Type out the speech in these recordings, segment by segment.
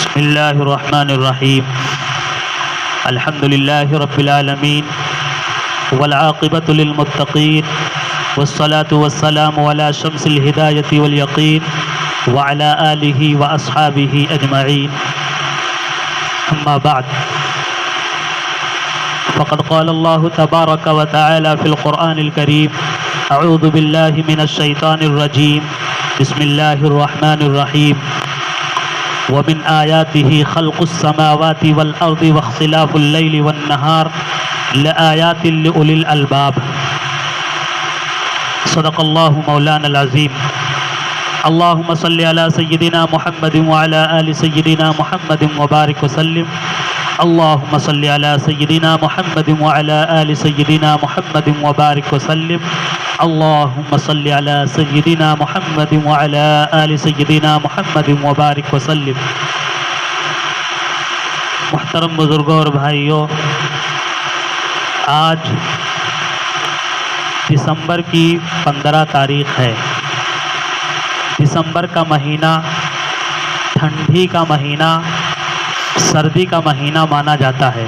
بسم اللہ الرحمن الرحیم الحمد للہ رب العالمین والعاقبۃ للمتقین والصلاة والسلام علی شمس الہدایۃ والیقین وعلی آلہ واصحابہ اجمعین اما بعد فقد قال اللہ تبارک وتعالی فی القرآن الکریم اعوذ باللہ من الشیطان الرجیم بسم اللہ الرحمن الرحیم ومن آیاته خلق السماوات والأرض واختلاف الليل والنهار لآیات لأولی الألباب صدق اللہ مولانا العظیم اللہم صلی علی سیدنا محمد وعلی آل سیدنا محمد وبارک وسلم اللہم صلی علی سیدنا محمد وعلی آل سیدنا محمد وبارک وسلم اللہم صلی علی سیدنا محمد وعلی آل سیدنا محمد وبارک وسلم۔ محترم بزرگوں اور بھائیوں، آج دسمبر کی 15 تاریخ ہے۔ دسمبر کا مہینہ ٹھنڈی کا مہینہ، سردی کا مہینہ مانا جاتا ہے۔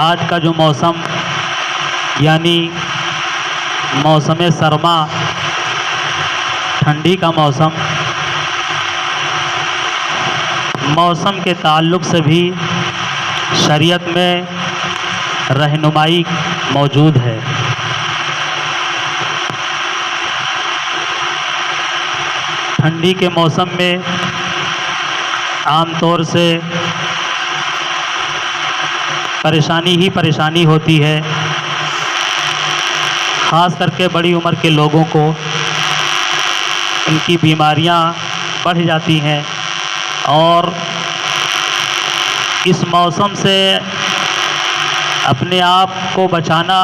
آج کا جو موسم یعنی موسم سرما، ٹھنڈی کا موسم کے تعلق سے بھی شریعت میں رہنمائی موجود ہے۔ ٹھنڈی کے موسم میں عام طور سے پریشانی ہی پریشانی ہوتی ہے، خاص کر کے بڑی عمر کے لوگوں کو ان کی بیماریاں بڑھ جاتی ہیں، اور اس موسم سے اپنے آپ کو بچانا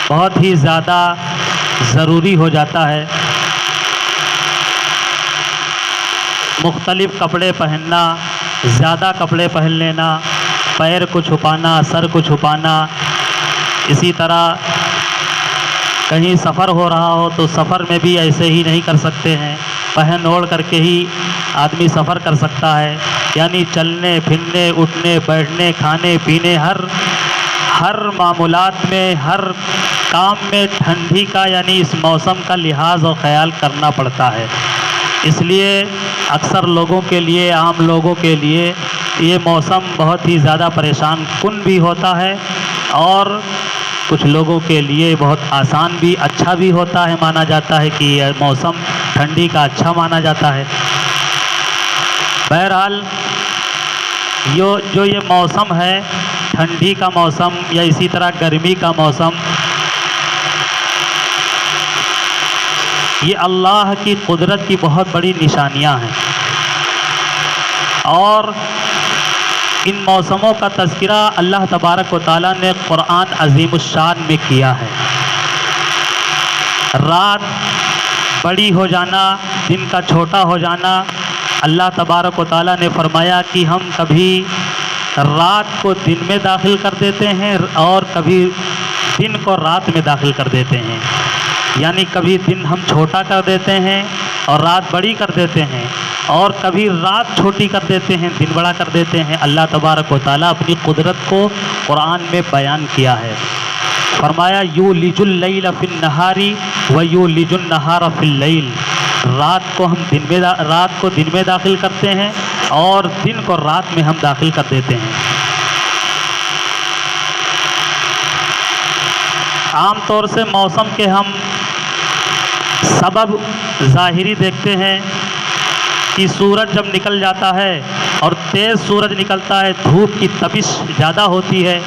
بہت ہی زیادہ ضروری ہو جاتا ہے۔ مختلف کپڑے پہننا، زیادہ کپڑے پہن لینا، پیر کو چھپانا، سر کو چھپانا، اسی طرح کہیں سفر ہو رہا ہو تو سفر میں بھی ایسے ہی نہیں کر سکتے ہیں، پہن اوڑھ کر کے ہی آدمی سفر کر سکتا ہے۔ یعنی چلنے پھرنے، اٹھنے بیٹھنے، کھانے پینے، ہر معمولات میں، ہر کام میں ٹھنڈی کا یعنی اس موسم کا لحاظ اور خیال کرنا پڑتا ہے۔ اس لیے اکثر لوگوں کے لیے، عام لوگوں کے لیے یہ موسم بہت ہی زیادہ پریشان کن بھی ہوتا ہے، اور کچھ لوگوں کے لیے بہت آسان بھی، اچھا بھی ہوتا ہے۔ مانا جاتا ہے کہ یہ موسم ٹھنڈی کا اچھا مانا جاتا ہے۔ بہرحال جو یہ موسم ہے، ٹھنڈی کا موسم یا اسی طرح گرمی کا موسم، یہ اللہ کی قدرت کی بہت بڑی نشانیاں ہیں، اور ان موسموں کا تذکرہ اللہ تبارک و تعالیٰ نے قرآن عظیم الشان میں کیا ہے۔ رات بڑی ہو جانا، دن کا چھوٹا ہو جانا، اللہ تبارک و تعالیٰ نے فرمایا کہ ہم کبھی رات کو دن میں داخل کر دیتے ہیں اور کبھی دن کو رات میں داخل کر دیتے ہیں۔ یعنی کبھی دن ہم چھوٹا کر دیتے ہیں اور رات بڑی کر دیتے ہیں، اور کبھی رات چھوٹی کر دیتے ہیں، دن بڑا کر دیتے ہیں۔ اللہ تبارک و تعالیٰ اپنی قدرت کو قرآن میں بیان کیا ہے۔ فرمایا یولج اللیل فی النہار ویولج النہار فی اللیل، رات کو دن میں داخل کرتے ہیں اور دن کو رات میں ہم داخل کر دیتے ہیں۔ عام طور سے موسم کے ہم سبب ظاہری دیکھتے ہیں کہ سورج جب نکل جاتا ہے اور تیز سورج نکلتا ہے، دھوپ کی تپش زیادہ ہوتی ہے،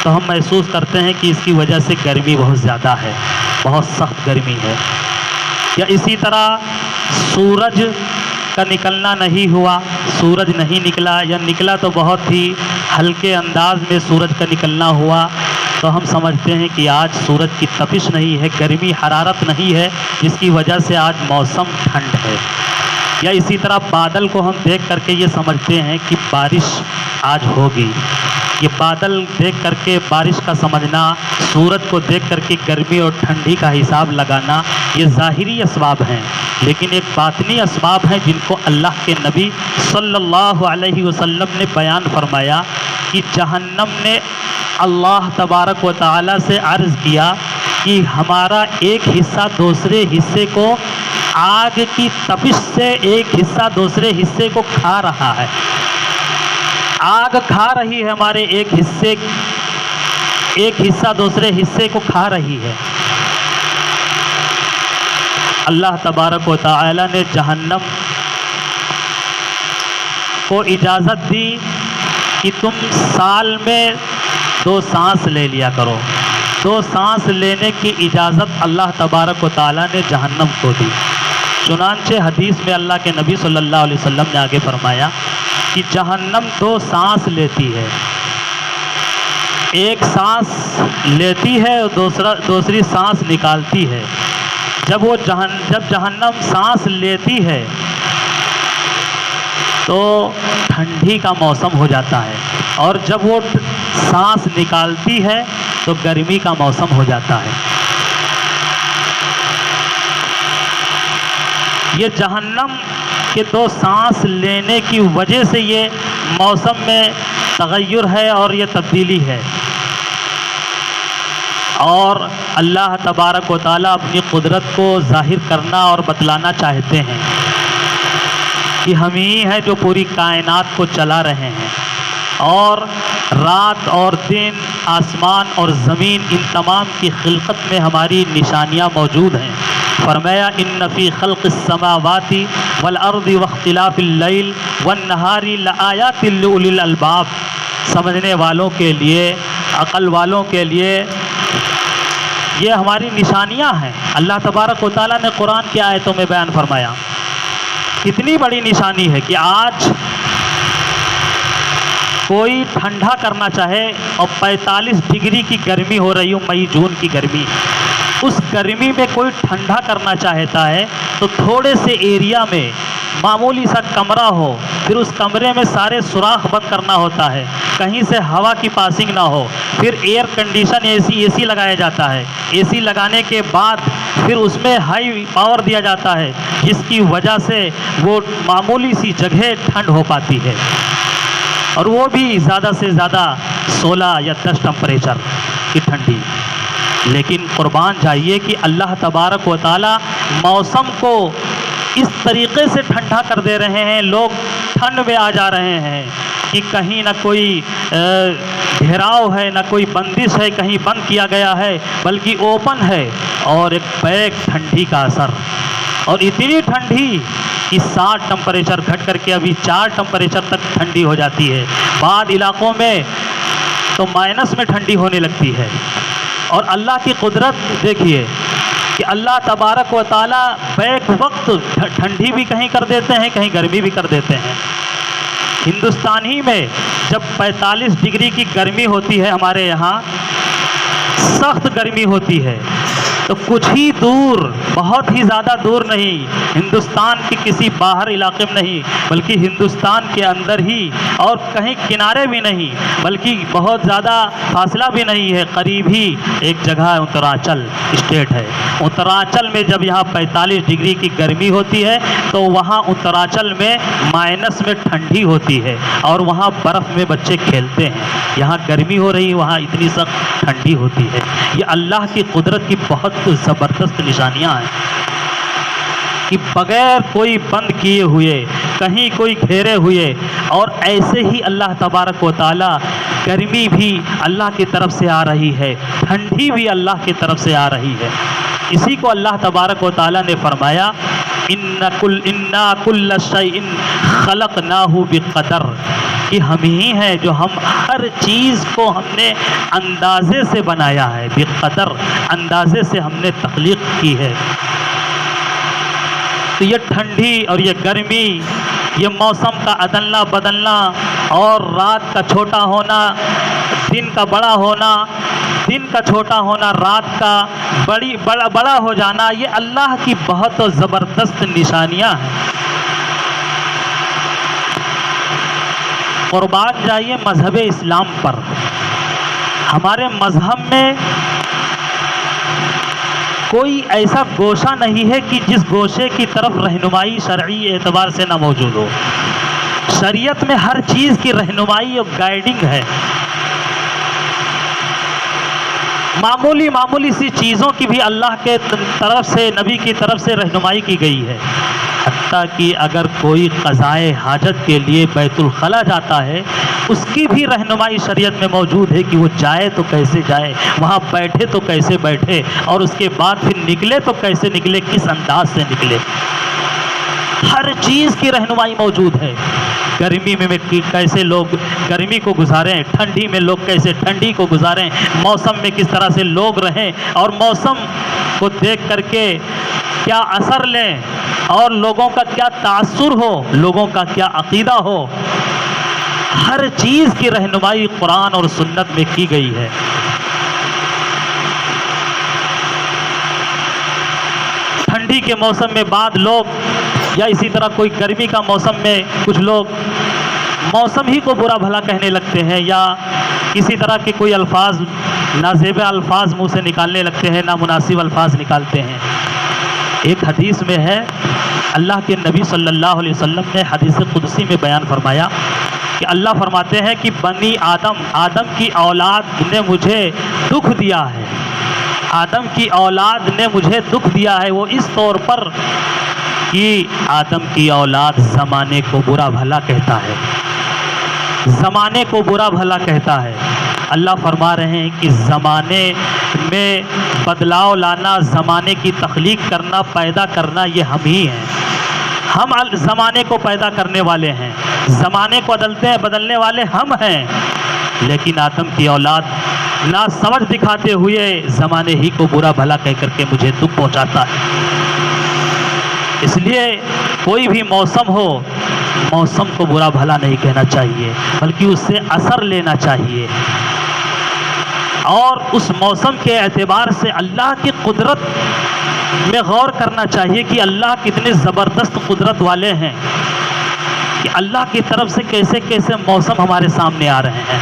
تو ہم محسوس کرتے ہیں کہ اس کی وجہ سے گرمی بہت زیادہ ہے، بہت سخت گرمی ہے۔ یا اسی طرح سورج کا نکلنا نہیں ہوا، سورج نہیں نکلا یا نکلا تو بہت ہی ہلکے انداز میں سورج کا نکلنا ہوا، تو ہم سمجھتے ہیں کہ آج سورج کی تپش نہیں ہے، گرمی حرارت نہیں ہے، جس کی وجہ سے آج موسم ٹھنڈ ہے۔ یا اسی طرح بادل کو ہم دیکھ کر کے یہ سمجھتے ہیں کہ بارش آج ہوگی، یہ بادل دیکھ کر کے بارش کا سمجھنا، سورج کو دیکھ کر کے گرمی اور ٹھنڈی کا حساب لگانا، یہ ظاہری اسباب ہیں، لیکن ایک باطنی اسباب ہیں جن کو اللہ کے نبی صلی اللہ علیہ وسلم نے بیان فرمایا کہ جہنم نے اللہ تبارک و تعالی سے عرض کیا کہ ہمارا ایک حصہ دوسرے حصے کو آگ کی تپش سے ایک حصہ دوسرے حصے کو کھا رہا ہے، آگ کھا رہی ہے ہمارے ایک حصہ دوسرے حصے کو کھا رہی ہے۔ اللہ تبارک و تعالی نے جہنم کو اجازت دی کہ تم سال میں 2 سانس لے لیا کرو۔ 2 سانس لینے کی اجازت اللہ تبارک و تعالی نے جہنم کو دی۔ چنانچہ حدیث میں اللہ کے نبی صلی اللہ علیہ وسلم نے آگے فرمایا کہ جہنم 2 سانس لیتی ہے، ایک سانس لیتی ہے اور دوسری سانس نکالتی ہے۔ جب جہنم سانس لیتی ہے تو ٹھنڈی کا موسم ہو جاتا ہے، اور جب وہ سانس نکالتی ہے تو گرمی کا موسم ہو جاتا ہے۔ یہ جہنم کے 2 سانس لینے کی وجہ سے یہ موسم میں تغیر ہے اور یہ تبدیلی ہے، اور اللہ تبارک و تعالیٰ اپنی قدرت کو ظاہر کرنا اور بتلانا چاہتے ہیں کہ ہم ہی ہیں جو پوری کائنات کو چلا رہے ہیں، اور رات اور دن، آسمان اور زمین، ان تمام کی خلقت میں ہماری نشانیاں موجود ہیں۔ فرمایا ان فی خلق السماوات والارض واختلاف اللیل والنہار لآیات لأولی الالباب، سمجھنے والوں کے لیے، عقل والوں کے لیے یہ ہماری نشانیاں ہیں۔ اللہ تبارک و تعالیٰ نے قرآن کی آیتوں میں بیان فرمایا کتنی بڑی نشانی ہے کہ آج کوئی ٹھنڈا کرنا چاہے اور 45 ڈگری کی گرمی ہو رہی ہو، مئی جون کی گرمی، اس گرمی میں کوئی ٹھنڈا کرنا چاہتا ہے تو تھوڑے سے ایریا میں معمولی سا کمرہ ہو، پھر اس کمرے میں سارے سوراخ بند کرنا ہوتا ہے، کہیں سے ہوا کی پاسنگ نہ ہو، پھر ایئر کنڈیشن اے سی لگایا جاتا ہے، اے سی لگانے کے بعد پھر اس میں ہائی پاور دیا جاتا ہے، جس کی وجہ سے وہ معمولی سی جگہ ٹھنڈ ہو پاتی ہے، اور وہ بھی زیادہ سے زیادہ 16 یا 10 ٹمپریچر کی ٹھنڈی۔ لیکن قربان جائیے کہ اللہ تبارک و تعالی موسم کو اس طریقے سے ٹھنڈا کر دے رہے ہیں، لوگ ٹھنڈ میں آ جا رہے ہیں کہ کہیں نہ کوئی گھیراؤ ہے، نہ کوئی بندش ہے، کہیں بند کیا گیا ہے، بلکہ اوپن ہے، اور ایک بیک ٹھنڈی کا اثر، اور اتنی ٹھنڈی کہ 60 ٹمپریچر گھٹ کر کے ابھی 4 ٹمپریچر تک ٹھنڈی ہو جاتی ہے، بعض علاقوں میں تو مائنس میں ٹھنڈی ہونے لگتی ہے۔ اور اللہ کی قدرت دیکھیے کہ اللہ تبارک و تعالیٰ بیک وقت ٹھنڈی بھی کہیں کر دیتے ہیں، کہیں گرمی بھی کر دیتے ہیں۔ ہندوستان ہی میں جب 45 ڈگری کی گرمی ہوتی ہے، ہمارے یہاں سخت گرمی ہوتی ہے، تو کچھ ہی دور، بہت ہی زیادہ دور نہیں، ہندوستان کے کسی باہر علاقے میں نہیں، بلکہ ہندوستان کے اندر ہی، اور کہیں کنارے بھی نہیں، بلکہ بہت زیادہ فاصلہ بھی نہیں ہے، قریب ہی ایک جگہ ہے، اتراچل اسٹیٹ ہے۔ اتراچل میں جب یہاں 45 ڈگری کی گرمی ہوتی ہے تو وہاں اتراچل میں مائنس میں ٹھنڈی ہوتی ہے، اور وہاں برف میں بچے کھیلتے ہیں۔ یہاں گرمی ہو رہی، وہاں اتنی سخت ٹھنڈی ہوتی ہے۔ یہ اللہ کی قدرت کی بہت زبردست نشانیاں ہیں کہ بغیر کوئی بند کیے ہوئے، کہیں کوئی گھیرے ہوئے، اور ایسے ہی اللہ تبارک و تعالی گرمی بھی اللہ کی طرف سے آ رہی ہے، ٹھنڈی بھی اللہ کی طرف سے آ رہی ہے۔ اسی کو اللہ تبارک و تعالی نے فرمایا اِنَّا كُلَّ شَيْءٍ خَلَقْنَاهُ بِقَدَرٍ، کہ ہم ہی ہیں جو ہم ہر چیز کو ہم نے اندازے سے بنایا ہے، بقدر، اندازے سے ہم نے تخلیق کی ہے۔ تو یہ ٹھنڈی اور یہ گرمی، یہ موسم کا عدلنا بدلنا، اور رات کا چھوٹا ہونا، دن کا بڑا ہونا، دن کا چھوٹا ہونا، رات کا بڑا ہو جانا، یہ اللہ کی بہت زبردست نشانیاں ہیں۔ قربان جائیے مذہب اسلام پر۔ ہمارے مذہب میں کوئی ایسا گوشہ نہیں ہے کہ جس گوشے کی طرف رہنمائی شرعی اعتبار سے نہ موجود ہو۔ شریعت میں ہر چیز کی رہنمائی اور گائیڈنگ ہے۔ معمولی سی چیزوں کی بھی اللہ کے طرف سے، نبی کی طرف سے رہنمائی کی گئی ہے۔ حتیٰ کہ اگر کوئی قضائے حاجت کے لیے بیت الخلا جاتا ہے، اس کی بھی رہنمائی شریعت میں موجود ہے کہ وہ جائے تو کیسے جائے، وہاں بیٹھے تو کیسے بیٹھے، اور اس کے بعد پھر نکلے تو کیسے نکلے، کس انداز سے نکلے۔ ہر چیز کی رہنمائی موجود ہے۔ گرمی میں کیسے لوگ گرمی کو گزاریں، ٹھنڈی میں لوگ کیسے ٹھنڈی کو گزاریں، موسم میں کس طرح سے لوگ رہیں، اور موسم کو دیکھ کر کے کیا اثر لیں، اور لوگوں کا کیا تاثر ہو، لوگوں کا کیا عقیدہ ہو۔ ہر چیز کی رہنمائی قرآن اور سنت میں کی گئی ہے۔ ٹھنڈی کے موسم میں بعض لوگ، یا اسی طرح کوئی گرمی کا موسم میں کچھ لوگ موسم ہی کو برا بھلا کہنے لگتے ہیں، یا کسی طرح کے کوئی الفاظ، نازیبہ الفاظ منہ سے نکالنے لگتے ہیں، نامناسب الفاظ نکالتے ہیں۔ ایک حدیث میں ہے، اللہ کے نبی صلی اللہ علیہ وسلم نے حدیث قدسی میں بیان فرمایا کہ اللہ فرماتے ہیں کہ بنی آدم کی اولاد نے مجھے دکھ دیا ہے، آدم کی اولاد نے مجھے دکھ دیا ہے، وہ اس طور پر کہ آدم کی اولاد زمانے کو برا بھلا کہتا ہے، زمانے کو برا بھلا کہتا ہے۔ اللہ فرما رہے ہیں کہ زمانے میں بدلاؤ لانا، زمانے کی تخلیق کرنا، پیدا کرنا، یہ ہم ہی ہیں۔ ہم زمانے کو پیدا کرنے والے ہیں، زمانے کو بدلنے والے ہم ہیں، لیکن آدم کی اولاد نا سمجھ دکھاتے ہوئے زمانے ہی کو برا بھلا کہہ کر کے مجھے دکھ پہنچاتا ہے۔ اس لیے کوئی بھی موسم ہو، موسم کو برا بھلا نہیں کہنا چاہیے، بلکہ اس سے اثر لینا چاہیے، اور اس موسم کے اعتبار سے اللہ کی قدرت میں غور کرنا چاہیے کہ اللہ کتنے زبردست قدرت والے ہیں، کہ اللہ کی طرف سے کیسے کیسے موسم ہمارے سامنے آ رہے ہیں۔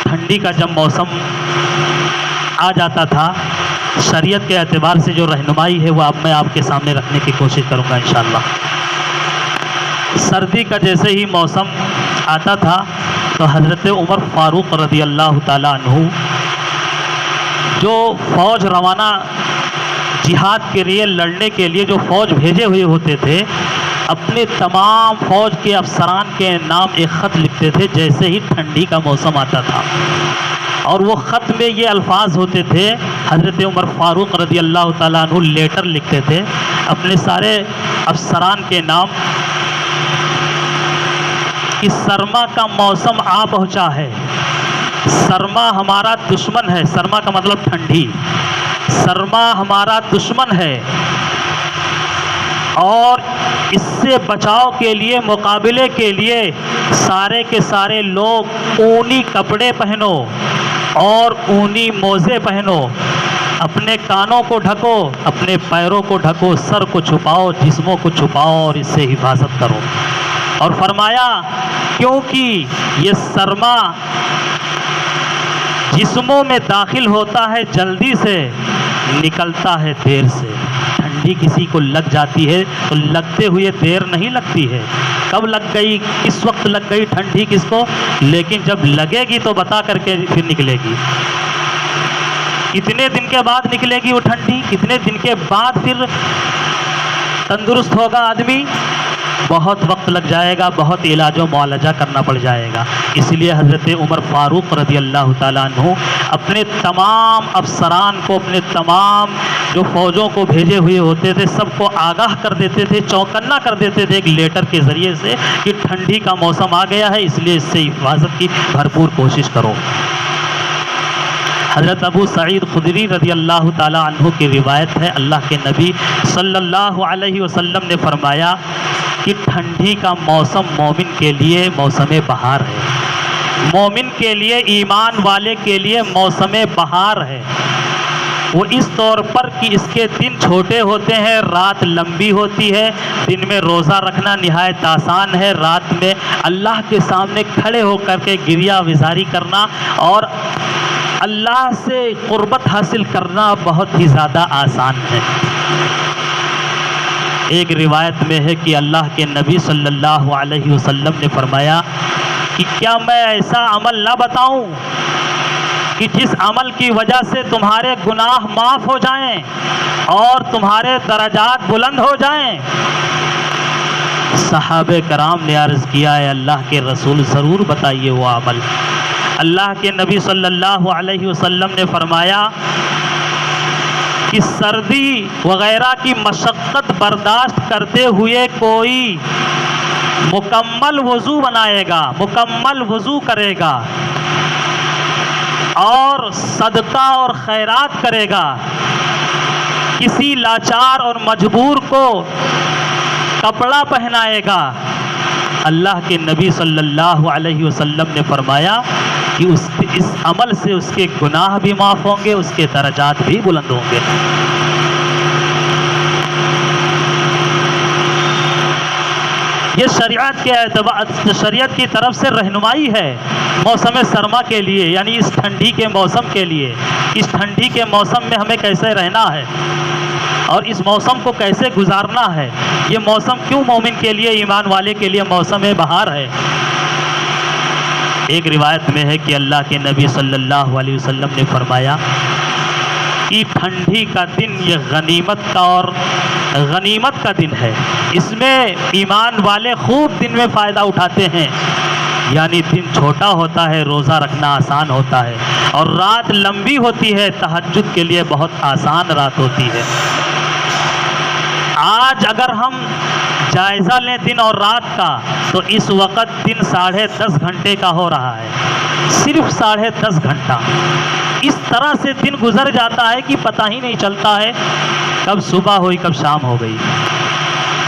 ٹھنڈی کا جب موسم آ جاتا تھا، شریعت کے اعتبار سے جو رہنمائی ہے وہ اب میں آپ کے سامنے رکھنے کی کوشش کروں گا انشاءاللہ۔ سردی کا جیسے ہی موسم آتا تھا تو حضرت عمر فاروق رضی اللہ تعالیٰ عنہ جو فوج روانہ جہاد کے لیے لڑنے کے لیے جو فوج بھیجے ہوئے ہوتے تھے، اپنے تمام فوج کے افسران کے نام ایک خط لکھتے تھے جیسے ہی ٹھنڈی کا موسم آتا تھا، اور وہ خط میں یہ الفاظ ہوتے تھے، حضرت عمر فاروق رضی اللہ تعالیٰ عنہ لیٹر لکھتے تھے اپنے سارے افسران کے نام کہ سرما کا موسم آ پہنچا ہے، سرما ہمارا دشمن ہے، سرما کا مطلب ٹھنڈی، سرما ہمارا دشمن ہے، اور اس سے بچاؤ کے لیے، مقابلے کے لیے سارے کے سارے لوگ اونی کپڑے پہنو اور اونی موزے پہنو، اپنے کانوں کو ڈھکو، اپنے پیروں کو ڈھکو، سر کو چھپاؤ، جسموں کو چھپاؤ اور اس سے حفاظت کرو۔ اور فرمایا کیونکہ یہ سرما جسموں میں داخل ہوتا ہے جلدی سے، نکلتا ہے دیر سے۔ ٹھنڈی کسی کو لگ جاتی ہے تو لگتے ہوئے دیر نہیں لگتی ہے، کب لگ گئی، کس وقت لگ گئی ٹھنڈی کس کو، لیکن جب لگے گی تو بتا کر کے پھر نکلے گی۔ کتنے دن کے بعد نکلے گی وہ ٹھنڈی، کتنے دن کے بعد پھر تندرست ہوگا آدمی، بہت وقت لگ جائے گا، بہت علاج و معالجہ کرنا پڑ جائے گا۔ اس لیے حضرت عمر فاروق رضی اللہ تعالیٰ عنہ اپنے تمام افسران کو، اپنے تمام جو فوجوں کو بھیجے ہوئے ہوتے تھے سب کو آگاہ کر دیتے تھے، چوکنا کر دیتے تھے ایک لیٹر کے ذریعے سے کہ ٹھنڈی کا موسم آ گیا ہے، اس لیے اس سے حفاظت کی بھرپور کوشش کرو۔ حضرت ابو سعید خدری رضی اللہ تعالیٰ عنہ کی روایت ہے، اللہ کے نبی صلی اللہ علیہ وسلم نے فرمایا کہ ٹھنڈی کا موسم مومن کے لیے موسم بہار ہے، مومن کے لیے، ایمان والے کے لیے موسم بہار ہے۔ وہ اس طور پر کہ اس کے دن چھوٹے ہوتے ہیں، رات لمبی ہوتی ہے۔ دن میں روزہ رکھنا نہایت آسان ہے، رات میں اللہ کے سامنے کھڑے ہو کر کے گریہ وزاری کرنا اور اللہ سے قربت حاصل کرنا بہت ہی زیادہ آسان ہے۔ ایک روایت میں ہے کہ اللہ کے نبی صلی اللہ علیہ وسلم نے فرمایا کہ کیا میں ایسا عمل نہ بتاؤں کہ جس عمل کی وجہ سے تمہارے گناہ معاف ہو جائیں اور تمہارے درجات بلند ہو جائیں؟ صحابہ کرام نے عرض کیا ہے اللہ کے رسول ضرور بتائیے وہ عمل۔ اللہ کے نبی صلی اللہ علیہ وسلم نے فرمایا کہ سردی وغیرہ کی مشقت برداشت کرتے ہوئے کوئی مکمل وضو بنائے گا، مکمل وضو کرے گا اور صدقہ اور خیرات کرے گا، کسی لاچار اور مجبور کو کپڑا پہنائے گا، اللہ کے نبی صلی اللہ علیہ وسلم نے فرمایا کہ اس عمل سے اس کے گناہ بھی معاف ہوں گے، اس کے درجات بھی بلند ہوں گے۔ یہ شریعت کی طرف سے رہنمائی ہے موسم سرما کے لیے، یعنی اس ٹھنڈی کے موسم کے لیے۔ اس ٹھنڈی کے موسم میں ہمیں کیسے رہنا ہے اور اس موسم کو کیسے گزارنا ہے۔ یہ موسم کیوں مومن کے لیے، ایمان والے کے لیے موسم بہار ہے۔ ایک روایت میں ہے کہ اللہ کے نبی صلی اللہ علیہ وسلم نے فرمایا کہ ٹھنڈی کا دن یہ غنیمت کا دن ہے، اس میں ایمان والے خوب دن میں فائدہ اٹھاتے ہیں، یعنی دن چھوٹا ہوتا ہے، روزہ رکھنا آسان ہوتا ہے اور رات لمبی ہوتی ہے، تہجد کے لیے بہت آسان رات ہوتی ہے۔ آج اگر ہم جائزہ لیں دن اور رات کا تو اس وقت دن 10.5 گھنٹے کا ہو رہا ہے، صرف 10.5 گھنٹہ۔ اس طرح سے دن گزر جاتا ہے کہ پتہ ہی نہیں چلتا ہے کب صبح ہوئی کب شام ہو گئی،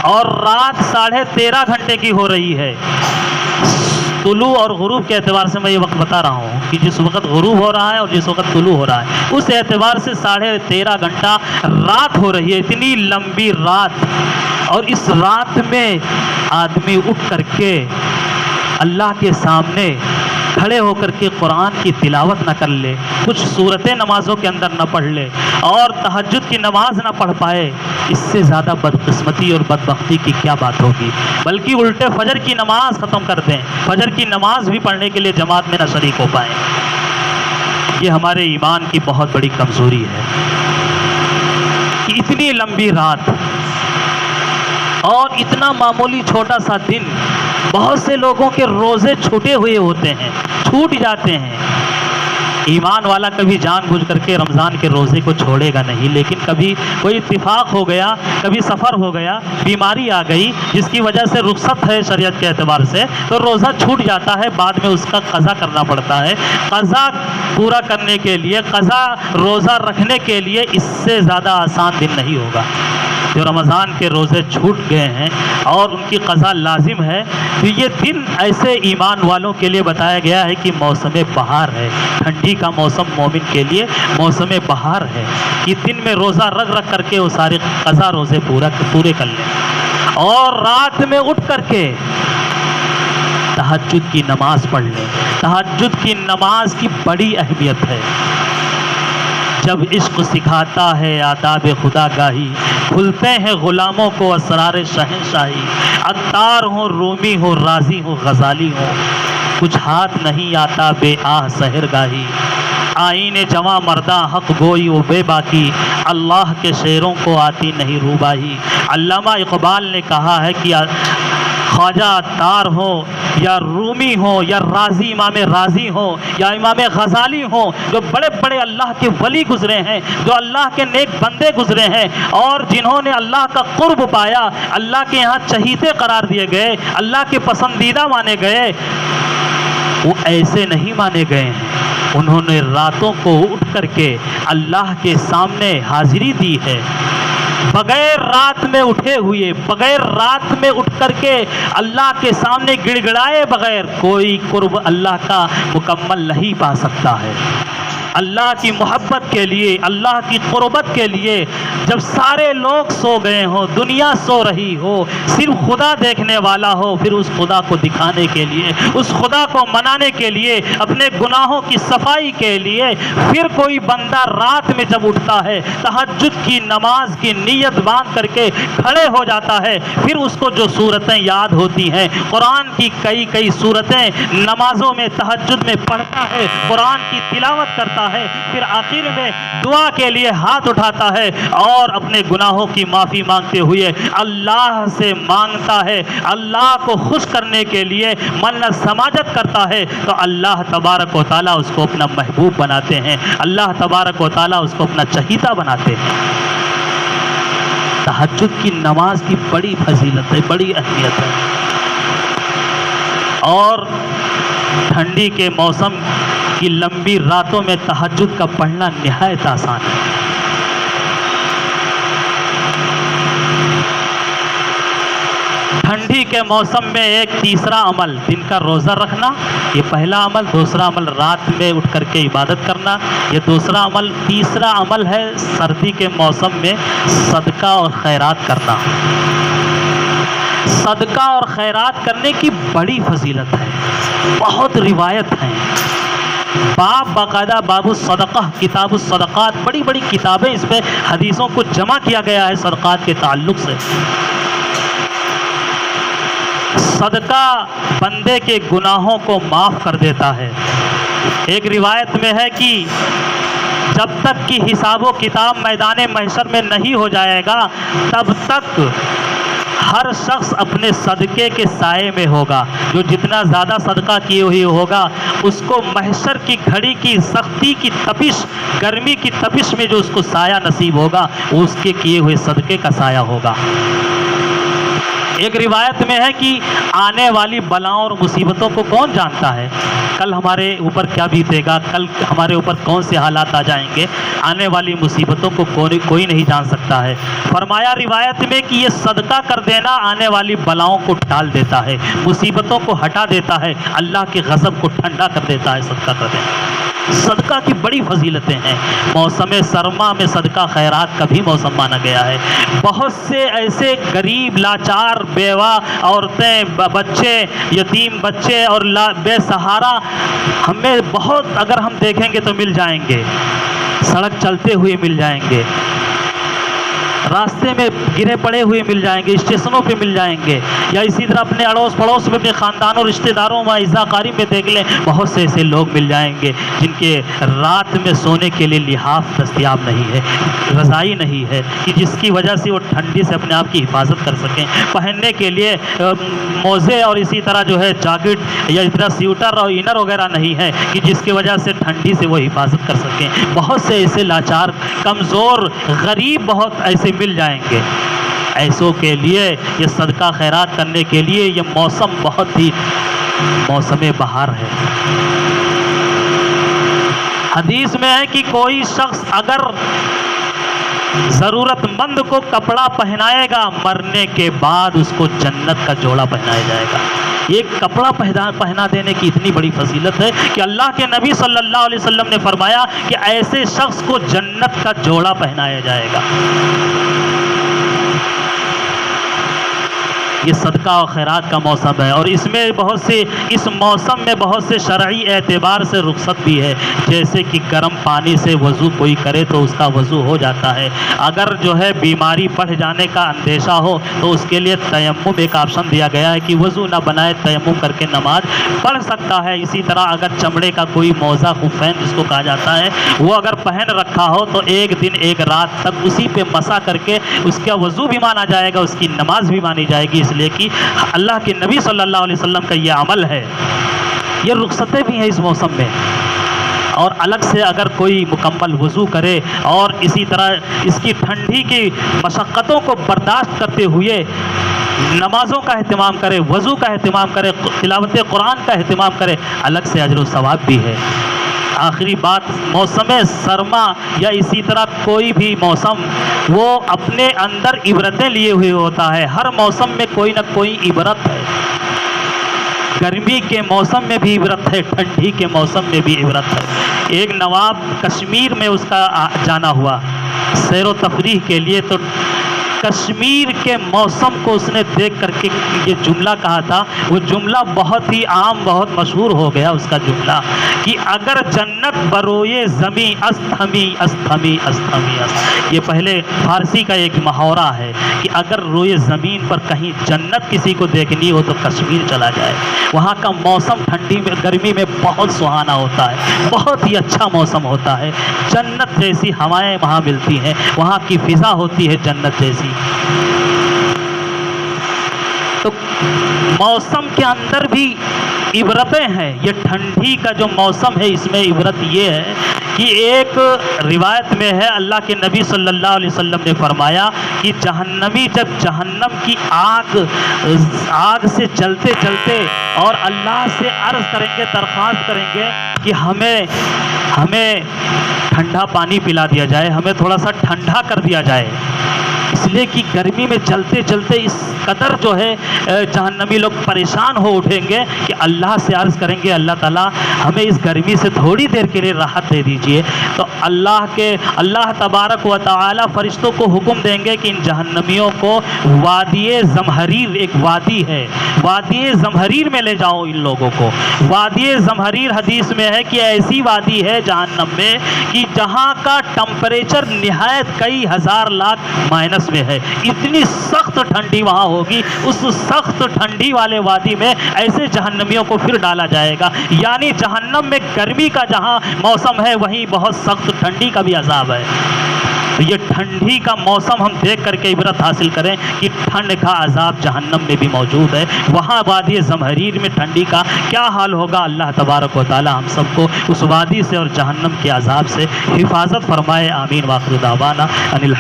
اور رات 13.5 گھنٹے کی ہو رہی ہے۔ طلوع اور غروب کے اعتبار سے میں یہ وقت بتا رہا ہوں کہ جس وقت غروب ہو رہا ہے اور جس وقت طلوع ہو رہا ہے، اس اعتبار سے 13.5 گھنٹہ رات ہو رہی ہے، اتنی لمبی رات۔ اور اس رات میں آدمی اٹھ کر کے اللہ کے سامنے کھڑے ہو کر کے قرآن کی تلاوت نہ کر لے، کچھ صورتیں نمازوں کے اندر نہ پڑھ لے اور تہجد کی نماز نہ پڑھ پائے، اس سے زیادہ بدقسمتی اور بدبختی کی کیا بات ہوگی۔ بلکہ الٹے فجر کی نماز ختم کر دیں، فجر کی نماز بھی پڑھنے کے لیے جماعت میں نہ شریک ہو پائیں۔ یہ ہمارے ایمان کی بہت بڑی کمزوری ہے کہ اتنی لمبی رات اور اتنا معمولی چھوٹا سا دن۔ بہت سے لوگوں کے روزے چھوٹے ہوئے ہوتے ہیں، چھوٹ جاتے ہیں۔ ایمان والا کبھی جان بوجھ کر کے رمضان کے روزے کو چھوڑے گا نہیں، لیکن کبھی کوئی اتفاق ہو گیا، کبھی سفر ہو گیا، بیماری آ گئی جس کی وجہ سے رخصت ہے شریعت کے اعتبار سے، تو روزہ چھوٹ جاتا ہے، بعد میں اس کا قضا کرنا پڑتا ہے۔ قضا پورا کرنے کے لیے، قضا روزہ رکھنے کے لیے اس سے زیادہ آسان دن نہیں ہوگا۔ جو رمضان کے روزے چھوٹ گئے ہیں اور ان کی قضا لازم ہے، تو یہ دن ایسے ایمان والوں کے لیے بتایا گیا ہے کہ موسم بہار ہے۔ ٹھنڈی کا موسم مومن کے لیے موسم بہار ہے کہ دن میں روزہ رکھ کر کے وہ سارے قضا روزے پورے کر لیں اور رات میں اٹھ کر کے تہجد کی نماز پڑھ لیں۔ تہجد کی نماز کی بڑی اہمیت ہے۔ جب عشق سکھاتا ہے آداب خدا گاہی، کھلتے ہیں غلاموں کو اسرار شہنشاہی۔ عطار ہوں، رومی ہوں، رازی ہوں، غزالی ہوں، کچھ ہاتھ نہیں آتا بے آہ سحر گاہی۔ آئین جواں مرداں حق گوئی و بے باکی، اللہ کے شعروں کو آتی نہیں روباہی۔ علامہ اقبال نے کہا ہے کہ خواجہ عطار ہو یا رومی ہو یا رازی، امام رازی ہو یا امام غزالی ہو، جو بڑے بڑے اللہ کے ولی گزرے ہیں، جو اللہ کے نیک بندے گزرے ہیں اور جنہوں نے اللہ کا قرب پایا، اللہ کے یہاں چہیتے قرار دیے گئے، اللہ کے پسندیدہ مانے گئے، وہ ایسے نہیں مانے گئے ہیں۔ انہوں نے راتوں کو اٹھ کر کے اللہ کے سامنے حاضری دی ہے، بغیر رات میں اٹھے ہوئے، بغیر رات میں اٹھ کر کے اللہ کے سامنے گڑ گڑائے بغیر کوئی قرب اللہ کا مکمل نہیں پا سکتا ہے۔ اللہ کی محبت کے لیے، اللہ کی قربت کے لیے، جب سارے لوگ سو گئے ہوں، دنیا سو رہی ہو، صرف خدا دیکھنے والا ہو، پھر اس خدا کو دکھانے کے لیے، اس خدا کو منانے کے لیے، اپنے گناہوں کی صفائی کے لیے، پھر کوئی بندہ رات میں جب اٹھتا ہے، تہجد کی نماز کی نیت باندھ کر کے کھڑے ہو جاتا ہے، پھر اس کو جو صورتیں یاد ہوتی ہیں، قرآن کی کئی صورتیں نمازوں میں تہجد میں پڑھتا ہے، قرآن کی تلاوت کرتا ہے، پھر آخر میں دعا کے لیے ہاتھ اٹھاتا ہے اور اپنے گناہوں کی معافی مانگتے ہوئے اللہ سے مانگتا ہے، اللہ کو خوش کرنے کے لیے منت سماجت کرتا ہے، تو اللہ تبارک و تعالیٰ اس کو اپنا محبوب بناتے ہیں، اللہ تبارک و تعالیٰ اس کو اپنا چہیتا بناتے ہیں۔ تہجد کی نماز کی بڑی فضیلت ہے، بڑی اہمیت ہے، اور ٹھنڈی کے موسم کی لمبی راتوں میں تہجد کا پڑھنا نہایت آسان ہے۔ ٹھنڈی کے موسم میں ایک تیسرا عمل دن کا روزہ رکھنا، یہ پہلا عمل، دوسرا عمل رات میں اٹھ کر کے عبادت کرنا، یہ دوسرا عمل، تیسرا عمل ہے سردی کے موسم میں صدقہ اور خیرات کرنا۔ صدقہ اور خیرات کرنے کی بڑی فضیلت ہے، بہت روایت ہیں، باب باقاعدہ باب الصدقہ، کتاب الصدقات، بڑی بڑی کتابیں اس پہ حدیثوں کو جمع کیا گیا ہے صدقات کے تعلق سے۔ صدقہ بندے کے گناہوں کو معاف کر دیتا ہے۔ ایک روایت میں ہے کہ جب تک کہ حساب و کتاب میدان محشر میں نہیں ہو جائے گا، تب تک ہر شخص اپنے صدقے کے سائے میں ہوگا۔ جو جتنا زیادہ صدقہ کیے ہوئے ہوگا، اس کو محشر کی گھڑی کی سختی کی تپش، گرمی کی تپش میں جو اس کو سایہ نصیب ہوگا، وہ اس کے کیے ہوئے صدقے کا سایہ ہوگا۔ ایک روایت میں ہے کہ آنے والی بلاؤں اور مصیبتوں کو کون جانتا ہے، کل ہمارے اوپر کیا بیتے گا، کل ہمارے اوپر کون سے حالات آ جائیں گے، آنے والی مصیبتوں کو کوئی نہیں جان سکتا ہے۔ فرمایا روایت میں کہ یہ صدقہ کر دینا آنے والی بلاؤں کو ٹال دیتا ہے، مصیبتوں کو ہٹا دیتا ہے، اللہ کے غضب کو ٹھنڈا کر دیتا ہے صدقہ کر دینا۔ صدقہ کی بڑی فضیلتیں ہیں۔ موسم سرما میں صدقہ خیرات کا بھی موسم مانا گیا ہے۔ بہت سے ایسے غریب، لاچار، بیوہ عورتیں، بچے، یتیم بچے اور بے سہارا ہمیں بہت، اگر ہم دیکھیں گے تو مل جائیں گے، سڑک چلتے ہوئے مل جائیں گے، راستے میں گرے پڑے ہوئے مل جائیں گے، اسٹیشنوں پہ مل جائیں گے، یا اسی طرح اپنے اڑوس پڑوس میں، اپنے خاندانوں رشتہ داروں میں، اعزاء میں دیکھ لیں، بہت سے ایسے لوگ مل جائیں گے جن کے رات میں سونے کے لیے لحاف دستیاب نہیں ہے، رضائی نہیں ہے، کہ جس کی وجہ سے وہ ٹھنڈی سے اپنے آپ کی حفاظت کر سکیں، پہننے کے لیے موزے اور اسی طرح جو ہے جاکٹ یا اس طرح سیوٹر اور انر وغیرہ نہیں ہے کہ جس کی وجہ سے ٹھنڈی سے وہ حفاظت کر سکیں۔ بہت سے ایسے لاچار، کمزور، غریب بہت ایسے مل جائیں گے۔ ایسوں کے لیے یہ صدقہ خیرات کرنے کے لیے یہ موسم بہت ہی موسم بہار ہے۔ حدیث میں ہے کہ کوئی شخص اگر ضرورت مند کو کپڑا پہنائے گا، مرنے کے بعد اس کو جنت کا جوڑا پہنایا جائے گا۔ ایک کپڑا پہنا دینے کی اتنی بڑی فضیلت ہے کہ اللہ کے نبی صلی اللہ علیہ وسلم نے فرمایا کہ ایسے شخص کو جنت کا جوڑا پہنایا جائے گا۔ یہ صدقہ و خیرات کا موسم ہے، اور اس موسم میں بہت سے شرعی اعتبار سے رخصت بھی ہے، جیسے کہ گرم پانی سے وضو کوئی کرے تو اس کا وضو ہو جاتا ہے۔ اگر جو ہے بیماری بڑھ جانے کا اندیشہ ہو تو اس کے لیے تیمم ایک آپشن دیا گیا ہے کہ وضو نہ بنائے، تیمم کر کے نماز پڑھ سکتا ہے۔ اسی طرح اگر چمڑے کا کوئی موزہ، خفین جس کو کہا جاتا ہے، وہ اگر پہن رکھا ہو تو ایک دن ایک رات تک اسی پہ مسح کر کے اس کا وضو بھی مانا جائے گا، اس کی نماز بھی مانی جائے گی، اس لیے کہ اللہ کے نبی صلی اللہ علیہ وسلم کا یہ عمل ہے۔ یہ رخصتیں بھی ہیں اس موسم میں، اور الگ سے اگر کوئی مکمل وضو کرے اور اسی طرح اس کی ٹھنڈی کی مشقتوں کو برداشت کرتے ہوئے نمازوں کا اہتمام کرے، وضو کا اہتمام کرے، تلاوت قرآن کا اہتمام کرے، الگ سے اجر و ثواب بھی ہے۔ آخری بات، موسم سرما یا اسی طرح کوئی بھی موسم وہ اپنے اندر عبرتیں لیے ہوئے ہوتا ہے۔ ہر موسم میں کوئی نہ کوئی عبرت ہے۔ گرمی کے موسم میں بھی عبرت ہے، ٹھنڈی کے موسم میں بھی عبرت ہے۔ ایک نواب کشمیر میں اس کا جانا ہوا سیر و تفریح کے لیے، تو کشمیر کے موسم کو اس نے دیکھ کر کے یہ جملہ کہا تھا، وہ جملہ بہت ہی عام، بہت مشہور ہو گیا اس کا جملہ، کہ اگر جنت بروئے زمیں استھمی استھمی استھمی۔ یہ پہلے فارسی کا ایک محاورہ ہے کہ اگر روئے زمین پر کہیں جنت کسی کو دیکھنی ہو تو کشمیر چلا جائے۔ وہاں کا موسم ٹھنڈی میں، گرمی میں بہت سہانا ہوتا ہے، بہت ہی اچھا موسم ہوتا ہے، جنت جیسی ہوائیں وہاں ملتی ہیں، وہاں کی فضا ہوتی ہے جنت جیسی۔ تو موسم کے اندر بھی عبرتیں ہیں۔ یہ ٹھنڈی کا جو موسم ہے اس میں عبرت یہ ہے کہ ایک روایت میں ہے اللہ کے نبی صلی اللہ علیہ وسلم نے فرمایا کہ جہنمی جب جہنم کی آگ سے چلتے چلتے اور اللہ سے عرض کریں گے، درخواست کریں گے کہ ہمیں ٹھنڈا پانی پلا دیا جائے، ہمیں تھوڑا سا ٹھنڈا کر دیا جائے، اس لیے کہ گرمی میں چلتے چلتے اس قدر جو ہے جہنمی لوگ پریشان ہو اٹھیں گے کہ اللہ سے عرض کریں گے اللہ تعالیٰ ہمیں اس گرمی سے تھوڑی دیر کے لیے راحت دے دیجئے۔ تو اللہ تبارک و تعالی فرشتوں کو حکم دیں گے کہ ان جہنمیوں کو وادی زمہریر، ایک وادی ہے، وادی زمہریر میں لے جاؤ ان لوگوں کو۔ وادی زمہریر حدیث میں ہے کہ ایسی وادی ہے جہنم میں کہ جہاں کا ٹمپریچر نہایت کئی ہزار لاکھ مائنس میں ہے، اتنی سخت ٹھنڈی وہاں ہوگی۔ اس سخت ٹھنڈی والے وادی میں ایسے جہنمیوں کو پھر ڈالا جائے گا، یعنی جہنم میں گرمی کا جہاں موسم ہے وہیں بہت سخت ٹھنڈی کا بھی عذاب ہے۔ تو یہ ٹھنڈی کا موسم ہم دیکھ کر کے عبرت حاصل کریں کہ ٹھنڈ کا عذاب جہنم میں بھی موجود ہے، وہاں وادی زمہریر میں ٹھنڈی کا کیا حال ہوگا۔ اللہ تبارک و تعالی ہم سب کو اس وادی سے اور جہنم کے عذاب سے حفاظت فرمائے، آمین۔ وآخر دعوانا ان